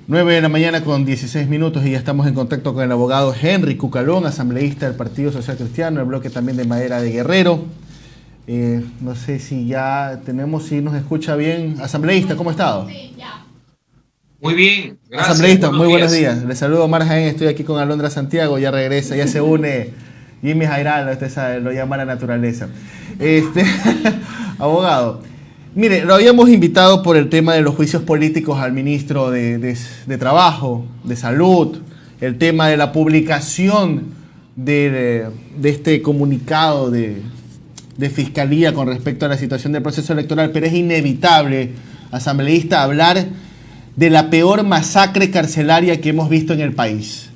9 de la mañana con 16 minutos y ya estamos en contacto con el abogado Henry Cucalón, asambleísta del Partido Social Cristiano, el bloque también de Madera de Guerrero. No sé si ya tenemos, si nos escucha bien. Asambleísta, ¿cómo ha estado? Sí, ya. Muy bien, gracias. Asambleísta, Buenos muy buenos días. días. Les saludo Omar Jaén, estoy aquí con Alondra Santiago, ya regresa, ya se une Jimmy Jairala, usted sabe, lo llama la naturaleza. Abogado, mire, lo habíamos invitado por el tema de los juicios políticos al ministro de Trabajo, de Salud, el tema de la publicación de este comunicado de Fiscalía con respecto a la situación del proceso electoral, pero es inevitable, asambleísta, hablar de la peor masacre carcelaria que hemos visto en el país.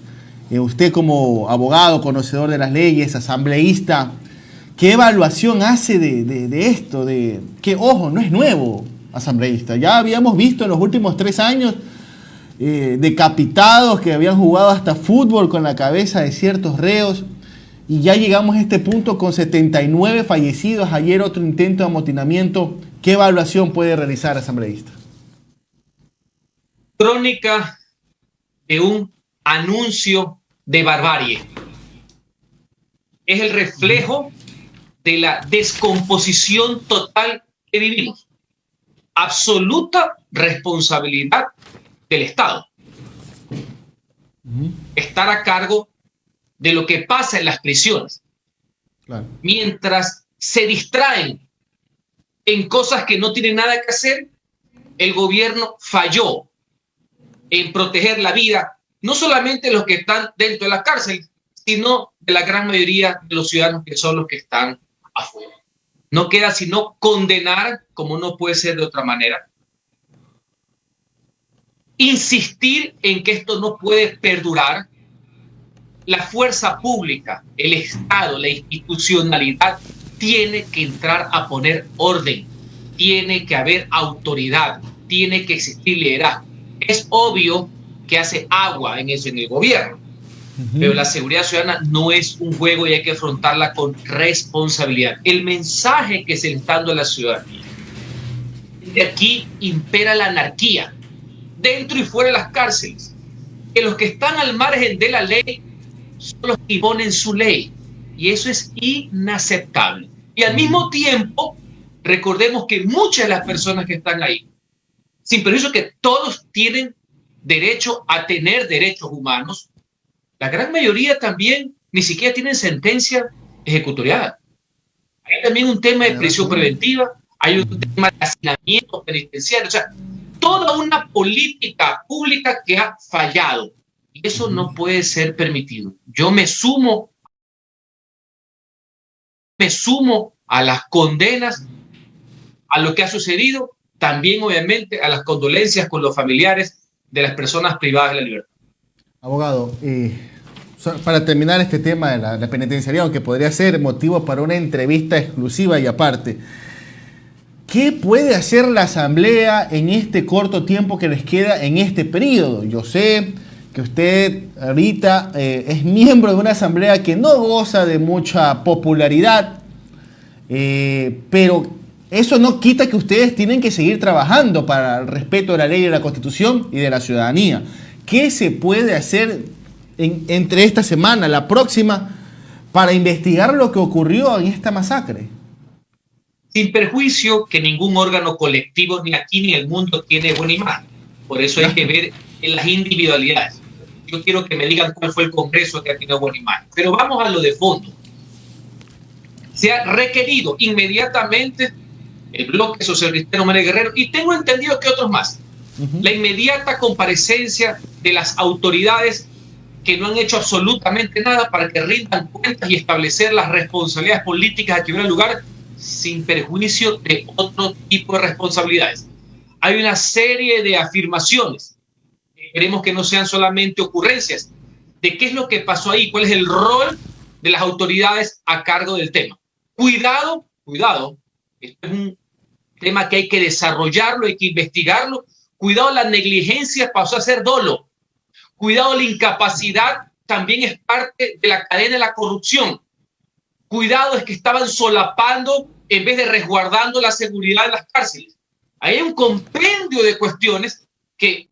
Usted como abogado, conocedor de las leyes, asambleísta, ¿qué evaluación hace de esto? Que, ojo, no es nuevo, asambleísta. Ya habíamos visto en los últimos 3 años decapitados que habían jugado hasta fútbol con la cabeza de ciertos reos. Y ya llegamos a este punto con 79 fallecidos. Ayer otro intento de amotinamiento. ¿Qué evaluación puede realizar, asambleísta? Crónica de un anuncio de barbarie. Es el reflejo de la descomposición total que vivimos. Absoluta responsabilidad del Estado. Estar a cargo de lo que pasa en las prisiones. Claro. Mientras se distraen en cosas que no tienen nada que hacer, el gobierno falló en proteger la vida, no solamente de los que están dentro de la cárcel, sino de la gran mayoría de los ciudadanos que son los que están afuera. No queda sino condenar, como no puede ser de otra manera, insistir en que esto no puede perdurar. La fuerza pública, el Estado, la institucionalidad tiene que entrar a poner orden, tiene que haber autoridad, tiene que existir liderazgo. Es obvio que hace agua en eso en el gobierno, pero la seguridad ciudadana no es un juego y hay que afrontarla con responsabilidad. El mensaje que se le está dando a la ciudadanía, de aquí impera la anarquía, dentro y fuera de las cárceles, que los que están al margen de la ley son los que imponen su ley, y eso es inaceptable. Y al mismo tiempo, recordemos que muchas de las personas que están ahí, sin perjuicio que todos tienen derecho a tener derechos humanos, la gran mayoría también ni siquiera tienen sentencia ejecutoriada. Hay también un tema de prisión preventiva, hay un tema de hacinamiento penitenciario, o sea, toda una política pública que ha fallado. Y eso no puede ser permitido. Yo me sumo a las condenas a lo que ha sucedido, también obviamente a las condolencias con los familiares de las personas privadas de la libertad. Abogado, para terminar este tema de la penitenciaría, aunque podría ser motivo para una entrevista exclusiva y aparte, ¿qué puede hacer la Asamblea en este corto tiempo que les queda en este periodo? Yo sé que usted ahorita es miembro de una Asamblea que no goza de mucha popularidad, pero eso no quita que ustedes tienen que seguir trabajando para el respeto de la ley, de la Constitución y de la ciudadanía. ¿Qué se puede hacer entre esta semana, la próxima, para investigar lo que ocurrió en esta masacre? Sin perjuicio que ningún órgano colectivo, ni aquí ni en el mundo, tiene buena imagen. Por eso hay que ver en las individualidades. Yo quiero que me digan cuál fue el Congreso que ha tenido buena imagen. Pero vamos a lo de fondo. Se ha requerido inmediatamente el bloque social cristiano Madera de Guerrero, y tengo entendido que otros más, la inmediata comparecencia de las autoridades que no han hecho absolutamente nada para que rindan cuentas y establecer las responsabilidades políticas que hubieran lugar, sin perjuicio de otro tipo de responsabilidades. Hay una serie de afirmaciones, esperemos que no sean solamente ocurrencias, de qué es lo que pasó ahí, cuál es el rol de las autoridades a cargo del tema. Cuidado, esto es un tema que hay que desarrollarlo, hay que investigarlo. Cuidado, la negligencia pasó a ser dolo. Cuidado, la incapacidad también es parte de la cadena de la corrupción. Cuidado, es que estaban solapando en vez de resguardando la seguridad de las cárceles. Hay un compendio de cuestiones que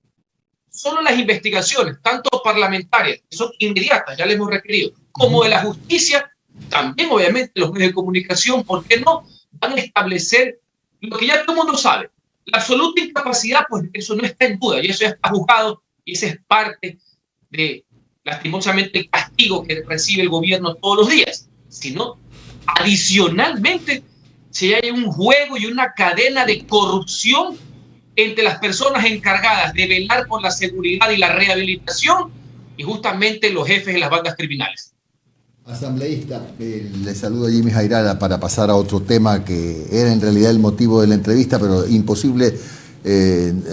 solo las investigaciones, tanto parlamentarias, que son inmediatas, ya les hemos requerido, como de la justicia, también obviamente los medios de comunicación, ¿por qué no? Van a establecer lo que ya todo el mundo sabe. La absoluta incapacidad, pues eso no está en duda, y eso ya está juzgado, y esa es parte de, lastimosamente, el castigo que recibe el gobierno todos los días. Sino, adicionalmente, si hay un juego y una cadena de corrupción entre las personas encargadas de velar por la seguridad y la rehabilitación y justamente los jefes de las bandas criminales. Asambleísta, le saludo a Jimmy Jairala para pasar a otro tema que era en realidad el motivo de la entrevista, pero imposible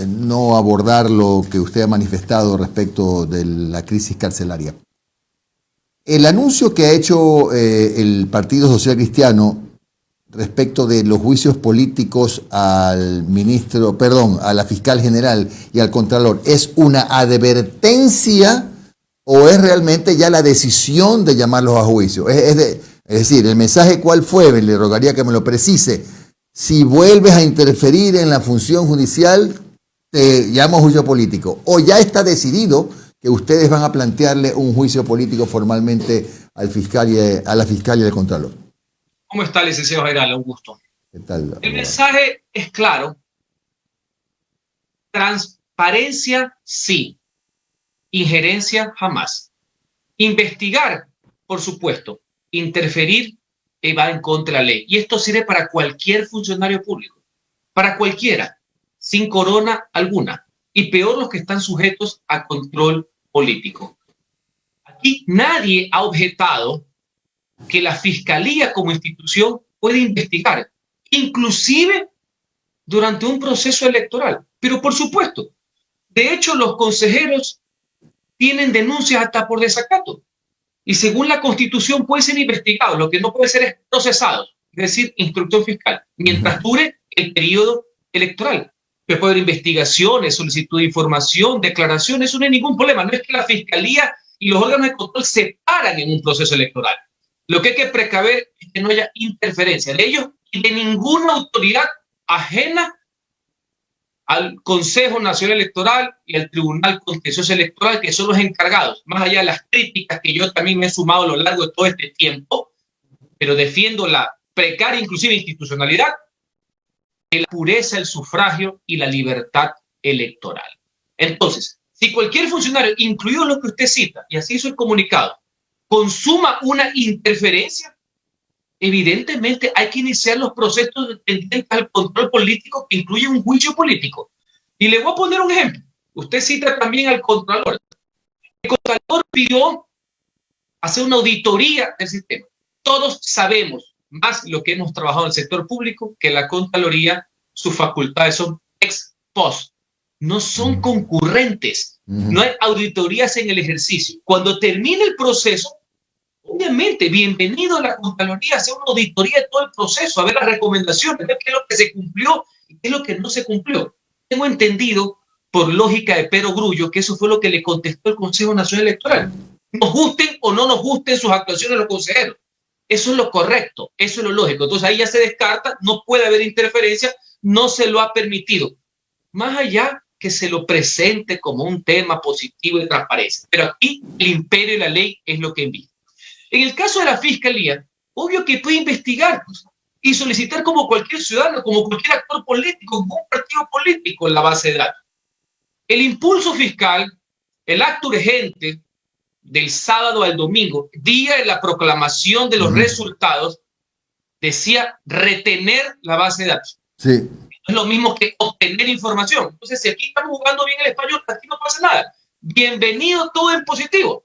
no abordar lo que usted ha manifestado respecto de la crisis carcelaria. El anuncio que ha hecho el Partido Social Cristiano respecto de los juicios políticos al ministro, perdón, a la fiscal general y al contralor, ¿es una advertencia o es realmente ya la decisión de llamarlos a juicio? Es decir, el mensaje ¿cuál fue? Le rogaría que me lo precise. Si vuelves a interferir en la función judicial, te llamo a juicio político. ¿O ya está decidido que ustedes van a plantearle un juicio político formalmente al fiscal a la fiscal y al contralor? ¿Cómo está, licenciado Jairala? Un gusto. ¿Qué tal? El mensaje es claro. Transparencia, sí. Injerencia, jamás. Investigar, por supuesto. Interferir, va en contra de la ley. Y esto sirve para cualquier funcionario público. Para cualquiera. Sin corona alguna. Y peor los que están sujetos a control político. Aquí nadie ha objetado que la Fiscalía como institución puede investigar, inclusive durante un proceso electoral. Pero por supuesto, de hecho los consejeros tienen denuncias hasta por desacato. Y según la Constitución puede ser investigado, lo que no puede ser es procesado, es decir, instrucción fiscal, mientras dure el periodo electoral. Puede haber investigaciones, solicitud de información, declaraciones, eso no hay ningún problema. No es que la Fiscalía y los órganos de control se paran en un proceso electoral. Lo que hay que precaver es que no haya interferencia de ellos y de ninguna autoridad ajena al Consejo Nacional Electoral y al Tribunal Contencioso Electoral, que son los encargados, más allá de las críticas que yo también me he sumado a lo largo de todo este tiempo, pero defiendo la precaria, inclusive institucionalidad, de la pureza del sufragio y la libertad electoral. Entonces, si cualquier funcionario, incluido lo que usted cita, y así hizo el comunicado, consuma una interferencia, evidentemente hay que iniciar los procesos tendientes al control político que incluye un juicio político. Y le voy a poner un ejemplo. Usted cita también al Contralor. El Contralor pidió hacer una auditoría del sistema. Todos sabemos, más lo que hemos trabajado en el sector público, que la Contraloría, sus facultades son ex post, no son concurrentes. No hay auditorías en el ejercicio. Cuando termine el proceso, obviamente, bienvenido a la Contraloría a hacer una auditoría de todo el proceso, a ver las recomendaciones, ver qué es lo que se cumplió y qué es lo que no se cumplió. Tengo entendido, por lógica de Pero Grullo, que eso fue lo que le contestó el Consejo Nacional Electoral. Nos gusten o no nos gusten sus actuaciones los consejeros. Eso es lo correcto, eso es lo lógico. Entonces ahí ya se descarta, no puede haber interferencia, no se lo ha permitido. Más allá que se lo presente como un tema positivo de transparencia. Pero aquí el imperio y la ley es lo que envía. En el caso de la Fiscalía, obvio que puede investigar y solicitar como cualquier ciudadano, como cualquier actor político, como un partido político en la base de datos. El impulso fiscal, el acto urgente del sábado al domingo, día de la proclamación de los resultados, decía retener la base de datos. Sí. Es lo mismo que obtener información. Entonces, si aquí estamos jugando bien el español, aquí no pasa nada. Bienvenido todo en positivo.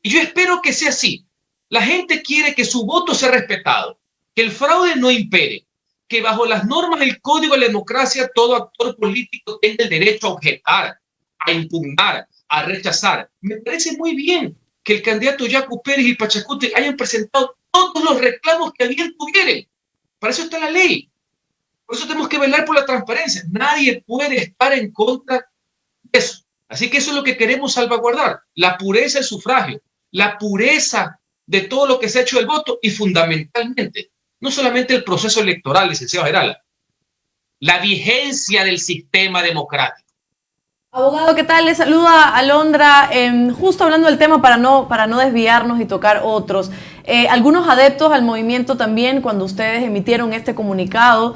Y yo espero que sea así. La gente quiere que su voto sea respetado, que el fraude no impere, que bajo las normas del Código de la Democracia todo actor político tenga el derecho a objetar, a impugnar, a rechazar. Me parece muy bien que el candidato Yacu Pérez y Pachacuti hayan presentado todos los reclamos que bien tuvieran. Para eso está la ley. Por eso tenemos que velar por la transparencia. Nadie puede estar en contra de eso. Así que eso es lo que queremos salvaguardar. La pureza del sufragio, la pureza de todo lo que se ha hecho del voto y fundamentalmente, no solamente el proceso electoral, licenciado Jairala, la vigencia del sistema democrático. Abogado, ¿qué tal? Le saluda Alondra. Justo hablando del tema para no desviarnos y tocar otros. Algunos adeptos al movimiento también, cuando ustedes emitieron este comunicado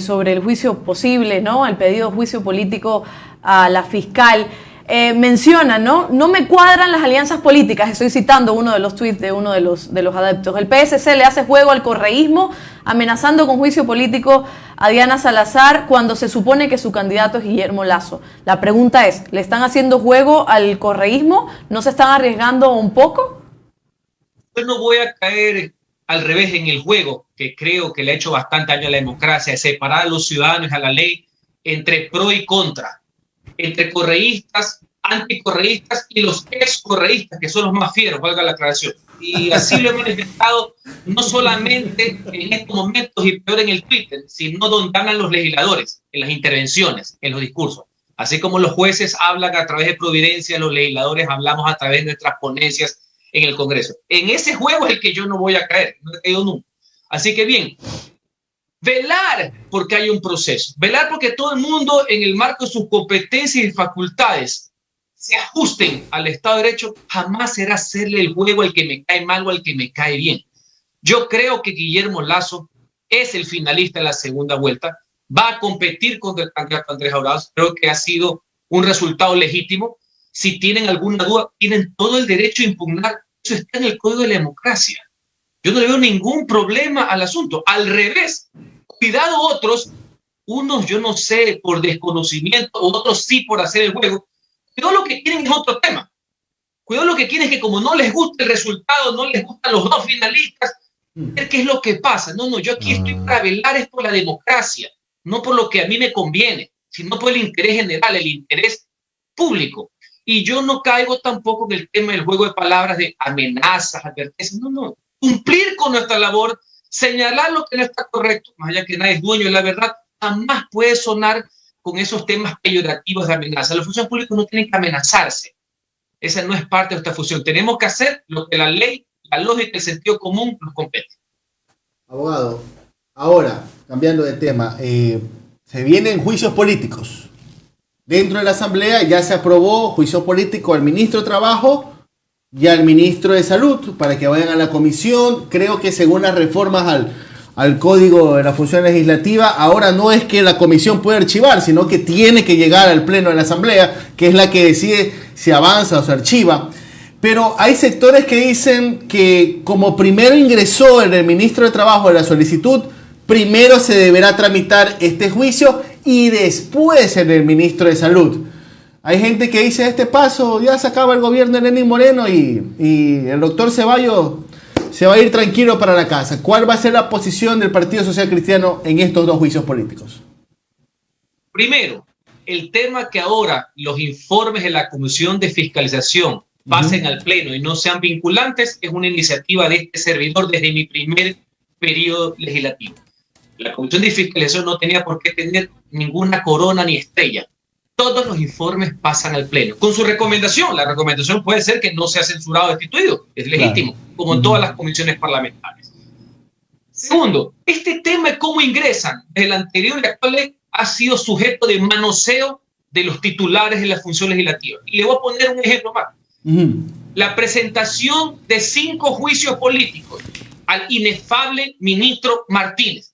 sobre el juicio posible, ¿no? El pedido de juicio político a la fiscal, mencionan, ¿no? No me cuadran las alianzas políticas. Estoy citando uno de los tweets de uno de los adeptos. El PSC le hace juego al correísmo, amenazando con juicio político a Diana Salazar cuando se supone que su candidato es Guillermo Lasso. La pregunta es, ¿le están haciendo juego al correísmo? ¿No se están arriesgando un poco? Yo no voy a caer al revés en el juego, que creo que le ha hecho bastante daño a la democracia, de separar a los ciudadanos, a la ley, entre pro y contra, entre correístas, anticorreístas y los excorreístas, que son los más fieros, valga la aclaración. Y así lo he manifestado no solamente en estos momentos y peor en el Twitter, sino donde hablan los legisladores, en las intervenciones, en los discursos. Así como los jueces hablan a través de Providencia, los legisladores hablamos a través de nuestras ponencias en el Congreso. En ese juego es el que yo no voy a caer, no he caído nunca. Así que bien, velar porque hay un proceso, velar porque todo el mundo en el marco de sus competencias y facultades se ajusten al Estado de Derecho, jamás será hacerle el juego al que me cae mal o al que me cae bien. Yo creo que Guillermo Lasso es el finalista de la segunda vuelta, va a competir contra el candidato Andrés Arauz, creo que ha sido un resultado legítimo. Si tienen alguna duda, tienen todo el derecho a impugnar, eso está en el Código de la Democracia. Yo no le veo ningún problema al asunto, al revés, cuidado otros, unos yo no sé por desconocimiento, otros sí por hacer el juego. Cuidado lo que quieren es otro tema. Cuidado lo que quieren es que como no les gusta el resultado, no les gustan los dos finalistas, ver qué es lo que pasa. No, yo aquí estoy para velar es por la democracia, no por lo que a mí me conviene, sino por el interés general, el interés público. Y yo no caigo tampoco en el tema del juego de palabras de amenazas, advertencias. No. Cumplir con nuestra labor, señalar lo que no está correcto, más allá que nadie es dueño de la verdad, jamás puede sonar con esos temas peyorativos de amenaza. Los funcionarios públicos no tienen que amenazarse. Esa no es parte de nuestra función. Tenemos que hacer lo que la ley, la lógica y el sentido común nos compete. Abogado, ahora, cambiando de tema, se vienen juicios políticos. Dentro de la Asamblea ya se aprobó juicio político al ministro de Trabajo y al ministro de Salud para que vayan a la comisión. Creo que según las reformas al Código de la Función Legislativa, ahora no es que la comisión puede archivar, sino que tiene que llegar al Pleno de la Asamblea, que es la que decide si avanza o se archiva. Pero hay sectores que dicen que como primero ingresó el ministro de Trabajo la solicitud, primero se deberá tramitar este juicio y después en el ministro de Salud. Hay gente que dice, este paso ya se acaba el gobierno de Lenín Moreno y el doctor Ceballos se va a ir tranquilo para la casa. ¿Cuál va a ser la posición del Partido Social Cristiano en estos dos juicios políticos? Primero, el tema que ahora los informes de la Comisión de Fiscalización pasen al Pleno y no sean vinculantes es una iniciativa de este servidor desde mi primer periodo legislativo. La Comisión de Fiscalización no tenía por qué tener ninguna corona ni estrella. Todos los informes pasan al Pleno. Con su recomendación, la recomendación puede ser que no sea censurado o destituido, es legítimo, como en todas las comisiones parlamentarias. Segundo, este tema de cómo ingresan del anterior y actual ley ha sido sujeto de manoseo de los titulares de la función legislativa. Y le voy a poner un ejemplo más. La presentación de 5 juicios políticos al inefable ministro Martínez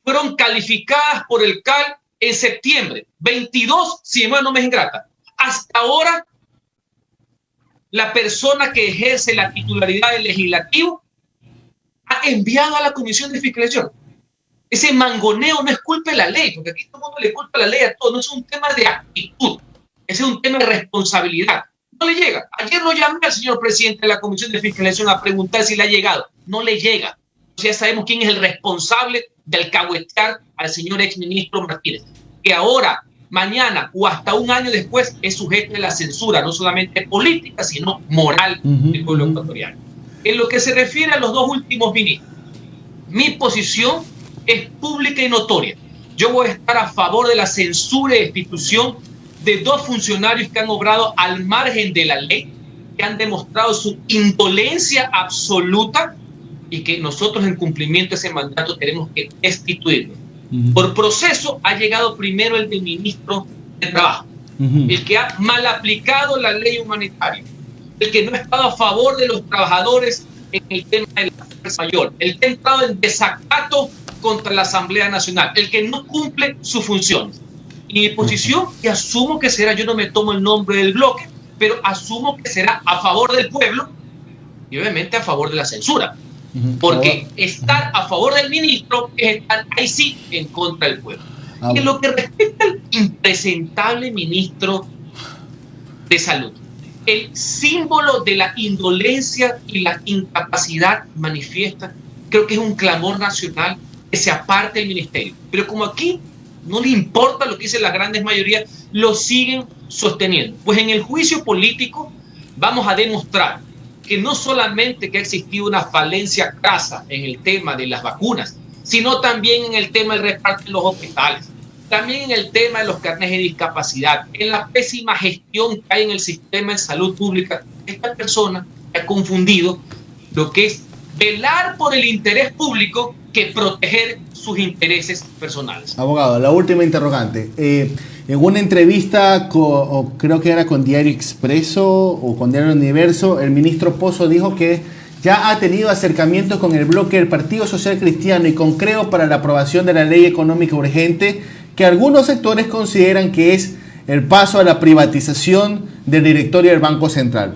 fueron calificadas por el CAL en septiembre, 22, si mi memoria no me es ingrata. Hasta ahora, la persona que ejerce la titularidad del legislativo ha enviado a la Comisión de Fiscalización. Ese mangoneo no es culpa de la ley, porque aquí todo el mundo le culpa la ley a todo, no es un tema de actitud, ese es un tema de responsabilidad. No le llega. Ayer lo llamé al señor presidente de la Comisión de Fiscalización a preguntar si le ha llegado. No le llega. Ya sabemos quién es el responsable de alcahuetear al señor exministro Martínez, que ahora, mañana o hasta un año después es sujeto de la censura, no solamente política, sino moral del pueblo ecuatoriano. En lo que se refiere a los dos últimos ministros, mi posición es pública y notoria. Yo voy a estar a favor de la censura y destitución de 2 funcionarios que han obrado al margen de la ley, que han demostrado su indolencia absoluta y que nosotros en cumplimiento de ese mandato tenemos que destituirlos. Por proceso ha llegado primero el del ministro de Trabajo. el que ha mal aplicado la ley humanitaria, el que no ha estado a favor de los trabajadores en el tema de la fuerza mayor, el que ha entrado en desacato contra la Asamblea Nacional, el que no cumple sus funciones. Y mi posición, que asumo que será, yo no me tomo el nombre del bloque, pero asumo que será a favor del pueblo y obviamente a favor de la censura. Porque estar a favor del ministro es estar ahí sí en contra del pueblo. Y en lo que respecta al impresentable ministro de Salud, el símbolo de la indolencia y la incapacidad manifiesta, creo que es un clamor nacional que se aparte del ministerio. Pero como aquí no le importa lo que dicen las grandes mayorías, lo siguen sosteniendo. Pues en el juicio político vamos a demostrar que no solamente que ha existido una falencia crasa en el tema de las vacunas, sino también en el tema del reparto en los hospitales, también en el tema de los carnets de discapacidad, en la pésima gestión que hay en el sistema de salud pública. Esta persona ha confundido lo que es velar por el interés público que proteger sus intereses personales. Abogado, la última interrogante. En una entrevista, creo que era con Diario Expreso o con Diario Universo, el ministro Pozo dijo que ya ha tenido acercamientos con el bloque del Partido Social Cristiano y con Creo para la aprobación de la ley económica urgente, que algunos sectores consideran que es el paso a la privatización del directorio del Banco Central.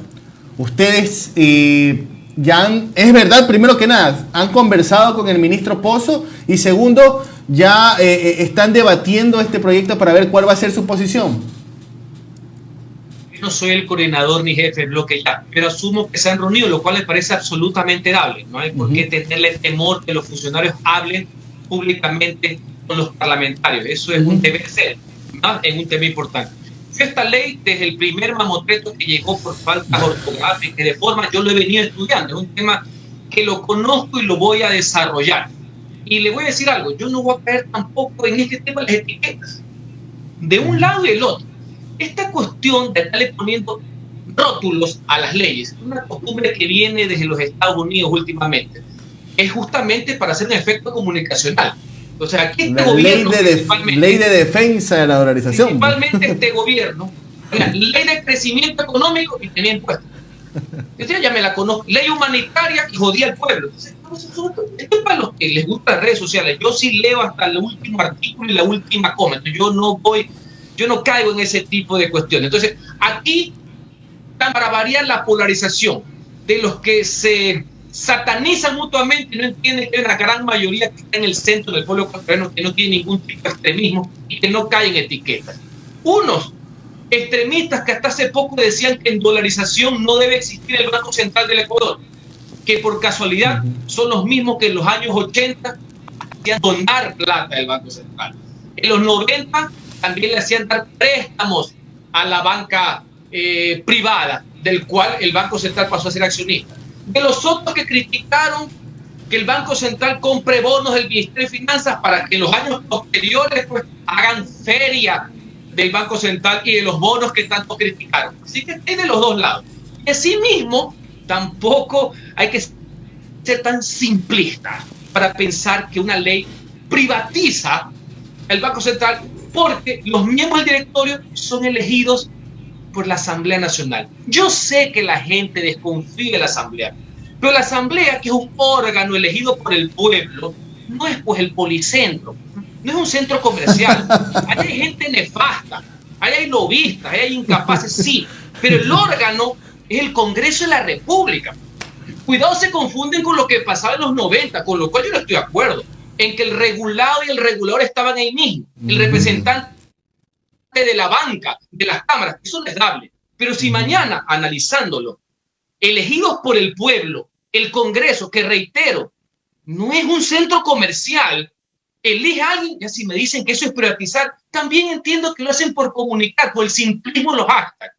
Ustedes es verdad, primero que nada, han conversado con el ministro Pozo y segundo, ya están debatiendo este proyecto para ver cuál va a ser su posición. Yo no soy el coordinador ni jefe del bloque ya, pero asumo que se han reunido, lo cual me parece absolutamente dable. No hay por qué tenerle temor que los funcionarios hablen públicamente con los parlamentarios. Eso es un deber ser, ¿no? Es un tema importante. Esta ley, desde el primer mamotreto que llegó por faltas ortográficas y de forma, yo lo he venido estudiando. Es un tema que lo conozco y lo voy a desarrollar. Y le voy a decir algo, yo no voy a caer tampoco en este tema de las etiquetas, de un lado y del otro. Esta cuestión de estarle poniendo rótulos a las leyes, una costumbre que viene desde los Estados Unidos últimamente, es justamente para hacer un efecto comunicacional. O sea, aquí este gobierno, ley de defensa de la dolarización. Principalmente este gobierno, ley de crecimiento económico y tenía impuestos. Entonces ya me la conozco. Ley humanitaria y jodía al pueblo. Entonces, esto es para los que les gustan las redes sociales. Yo sí leo hasta el último artículo y la última coma. Entonces, yo no caigo en ese tipo de cuestiones. Entonces, aquí, para variar la polarización de los que se satanizan mutuamente y no entienden que hay una gran mayoría que está en el centro del pueblo ecuatoriano, que no tiene ningún tipo de extremismo y que no cae en etiquetas. Unos extremistas que hasta hace poco decían que en dolarización no debe existir el Banco Central del Ecuador, que por casualidad son los mismos que en los años 80 hacían donar plata del Banco Central. En los 90 también le hacían dar préstamos a la banca privada, del cual el Banco Central pasó a ser accionista. De los otros que criticaron que el Banco Central compre bonos del Ministerio de Finanzas para que en los años posteriores pues, hagan feria del Banco Central y de los bonos que tanto criticaron. Así que tiene los dos lados. Y asimismo, tampoco hay que ser tan simplista para pensar que una ley privatiza el Banco Central, porque los miembros del directorio son elegidos por la Asamblea Nacional. Yo sé que la gente desconfía de la Asamblea, pero la Asamblea, que es un órgano elegido por el pueblo, no es pues el policentro, no es un centro comercial. Ahí hay gente nefasta, ahí hay lobistas, ahí hay incapaces, sí, pero el órgano es el Congreso de la República. Cuidado, se confunden con lo que pasaba en los 90, con lo cual yo no estoy de acuerdo, en que el regulado y el regulador estaban ahí mismo, el representante de la banca, de las cámaras, eso no es dable. Pero si mañana, analizándolo, elegidos por el pueblo, el Congreso, que reitero, no es un centro comercial, elige a alguien, ya si me dicen que eso es privatizar, también entiendo que lo hacen por comunicar, por el simplismo de los hashtags.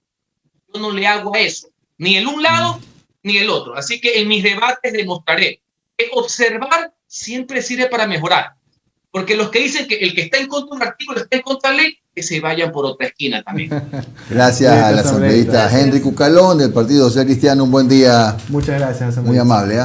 Yo no le hago a eso, ni el un lado, ni el otro. Así que en mis debates demostraré que observar siempre sirve para mejorar. Porque los que dicen que el que está en contra de un artículo está en contra de la ley, que se vayan por otra esquina también. Gracias al asambleísta Henry Cucalón del Partido Social Cristiano. Un buen día. Muchas gracias, muy amable.